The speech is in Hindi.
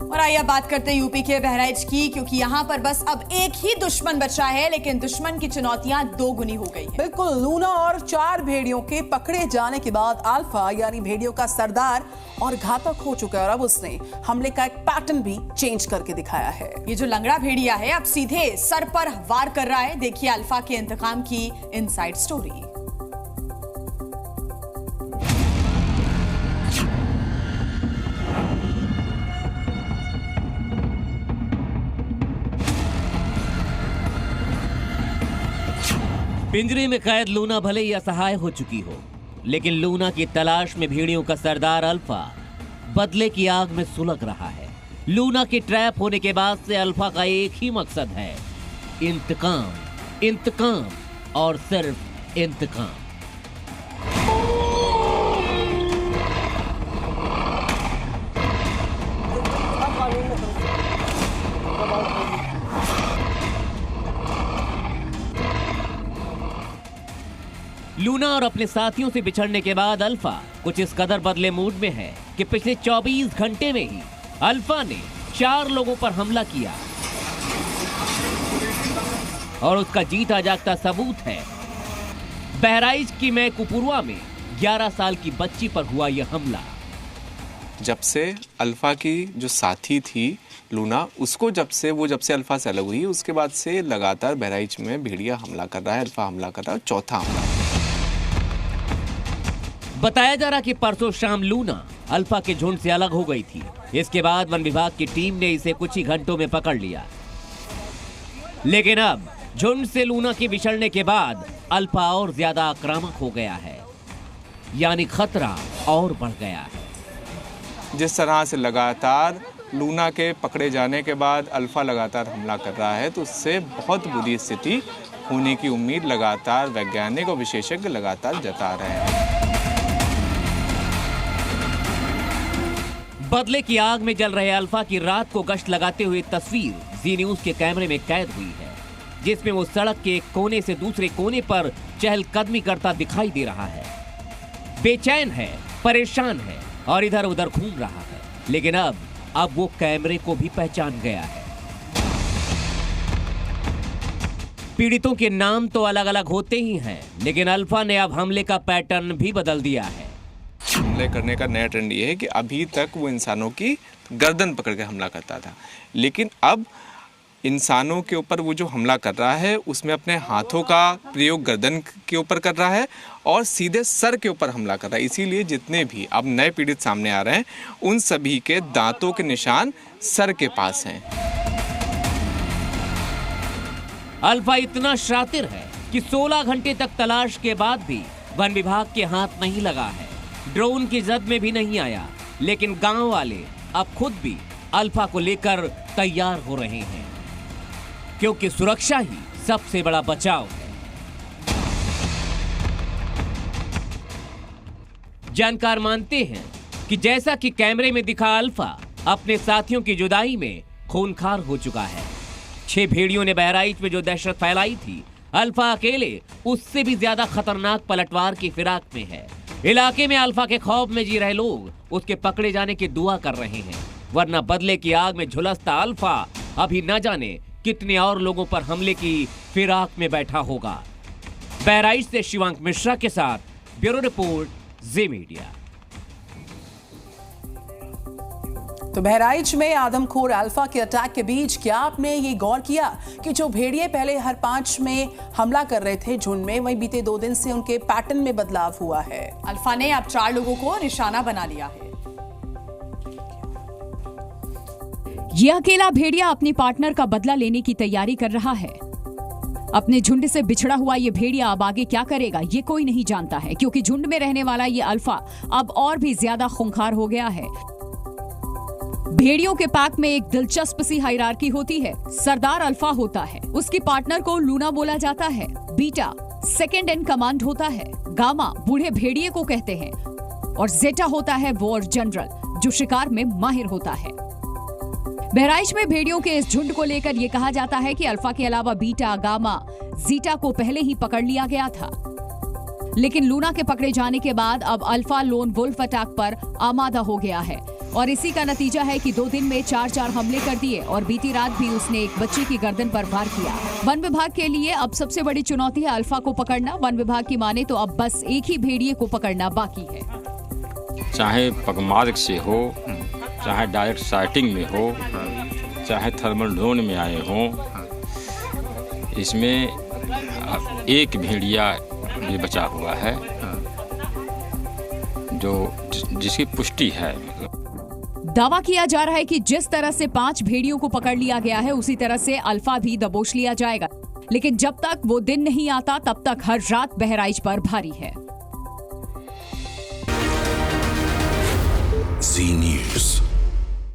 और आइए बात करते हैं यूपी के बहराइच की, क्योंकि यहाँ पर बस अब एक ही दुश्मन बचा है, लेकिन दुश्मन की चुनौतियां दोगुनी हो गई हैं। बिल्कुल, लूना और 4 भेड़ियों के पकड़े जाने के बाद अल्फा यानी भेड़ियों का सरदार और घातक हो चुका है और अब उसने हमले का एक पैटर्न भी चेंज करके दिखाया है। ये जो लंगड़ा भेड़िया है अब सीधे सर पर वार कर रहा है। देखिए अल्फा के इंतकाम की इनसाइड स्टोरी। पिंजरे में कैद लूना भले ही असहाय हो चुकी हो, लेकिन लूना की तलाश में भेड़ियों का सरदार अल्फा बदले की आग में सुलग रहा है। लूना के ट्रैप होने के बाद से अल्फा का एक ही मकसद है, इंतकाम, इंतकाम और सिर्फ इंतकाम। लूना और अपने साथियों से बिछड़ने के बाद अल्फा कुछ इस कदर बदले मूड में है कि पिछले 24 घंटे में ही अल्फा ने 4 लोगों पर हमला किया और उसका जीता जागता सबूत है बहराइच की मैकुपुरवा में 11 साल की बच्ची पर हुआ यह हमला। जब से अल्फा की जो साथी थी लूना, उसको जब से अल्फा से अलग हुई, उसके बाद से लगातार बहराइच में भेड़िया हमला कर रहा है, अल्फा हमला कर रहा है, चौथा हमला। बताया जा रहा कि परसों शाम लूना अल्फा के झुंड से अलग हो गई थी। इसके बाद वन विभाग की टीम ने इसे कुछ ही घंटों में पकड़ लिया, लेकिन अब झुंड से लूना के बिछड़ने के बाद अल्फा और ज्यादा आक्रामक हो गया है, यानी खतरा और बढ़ गया है। जिस तरह से लगातार लूना के पकड़े जाने के बाद अल्फा लगातार हमला कर रहा है, तो उससे बहुत बुरी स्थिति होने की उम्मीद लगातार वैज्ञानिक और विशेषज्ञ लगातार जता रहे हैं। बदले की आग में जल रहे अल्फा की रात को गश्त लगाते हुए तस्वीर जी न्यूज के कैमरे में कैद हुई है, जिसमें वो सड़क के एक कोने से दूसरे कोने पर चहलकदमी करता दिखाई दे रहा है। बेचैन है, परेशान है और इधर उधर घूम रहा है, लेकिन अब वो कैमरे को भी पहचान गया है। पीड़ितों के नाम तो अलग अलग होते ही हैं, लेकिन अल्फा ने अब हमले का पैटर्न भी बदल दिया है। हमले करने का नया ट्रेंड ये है कि अभी तक वो इंसानों की गर्दन पकड़ के हमला करता था, लेकिन अब इंसानों के ऊपर वो जो हमला कर रहा है उसमें अपने हाथों का प्रयोग गर्दन के ऊपर कर रहा है और सीधे सर के ऊपर हमला कर रहा है। इसीलिए जितने भी अब नए पीड़ित सामने आ रहे हैं, उन सभी के दांतों के निशान सर के पास हैं। अल्फा इतना शातिर है कि 16 घंटे तक तलाश के बाद भी वन विभाग के हाथ नहीं लगा है, ड्रोन की जद में भी नहीं आया, लेकिन गांव वाले अब खुद भी अल्फा को लेकर तैयार हो रहे हैं, क्योंकि सुरक्षा ही सबसे बड़ा बचाव है। जानकार मानते हैं कि जैसा कि कैमरे में दिखा, अल्फा अपने साथियों की जुदाई में खूंखार हो चुका है। 6 भेड़ियों ने बहराइच में जो दहशत फैलाई थी, अल्फा अकेले उससे भी ज्यादा खतरनाक पलटवार की फिराक में है। इलाके में अल्फा के खौफ में जी रहे लोग उसके पकड़े जाने की दुआ कर रहे हैं, वरना बदले की आग में झुलसता अल्फा अभी न जाने कितने और लोगों पर हमले की फिराक में बैठा होगा। बहराइच से शिवांक मिश्रा के साथ ब्यूरो रिपोर्ट, जी मीडिया। तो बहराइच में आदमखोर अल्फा के अटैक के बीच क्या आपने ये गौर किया कि जो भेड़िए पहले हर 5 में हमला कर रहे थे झुंड में, वहीं बीते 2 दिन से उनके पैटर्न में बदलाव हुआ है। अल्फा ने अब 4 लोगों को निशाना बना लिया है। ये अकेला भेड़िया अपने पार्टनर का बदला लेने की तैयारी कर रहा है। अपने झुंड से बिछड़ा हुआ ये भेड़िया अब आगे क्या करेगा ये कोई नहीं जानता है, क्योंकि झुंड में रहने वाला ये अल्फा अब और भी ज्यादा खूंखार हो गया है। भेड़ियों के पैक में एक दिलचस्प सी हायरार्की होती है। सरदार अल्फा होता है, उसकी पार्टनर को लूना बोला जाता है, बीटा सेकंड इन कमांड होता है, गामा बूढ़े भेड़िए को कहते हैं और जेटा होता है वॉर जनरल जो शिकार में माहिर होता है। बहराइच में भेड़ियों के इस झुंड को लेकर यह कहा जाता है कि अल्फा के अलावा बीटा, गामा, जीटा को पहले ही पकड़ लिया गया था, लेकिन लूना के पकड़े जाने के बाद अब अल्फा लोन वुल्फ अटैक पर आमादा हो गया है। और इसी का नतीजा है कि 2 दिन में 4 हमले कर दिए और बीती रात भी उसने एक बच्चे की गर्दन पर वार किया। वन विभाग के लिए अब सबसे बड़ी चुनौती है अल्फा को पकड़ना। वन विभाग की माने तो अब बस एक ही भेड़िए को पकड़ना बाकी है। चाहे पगमार्ग से हो, चाहे डायरेक्ट साइटिंग में हो, चाहे थर्मल ड्रोन में आए हों, इसमें एक भेड़िया भी बचा हुआ है जो जिसकी पुष्टि है। दावा किया जा रहा है कि जिस तरह से 5 भेड़ियों को पकड़ लिया गया है उसी तरह से अल्फा भी दबोच लिया जाएगा। लेकिन जब तक वो दिन नहीं आता तब तक हर रात बहराइच पर भारी है। जी न्यूज़।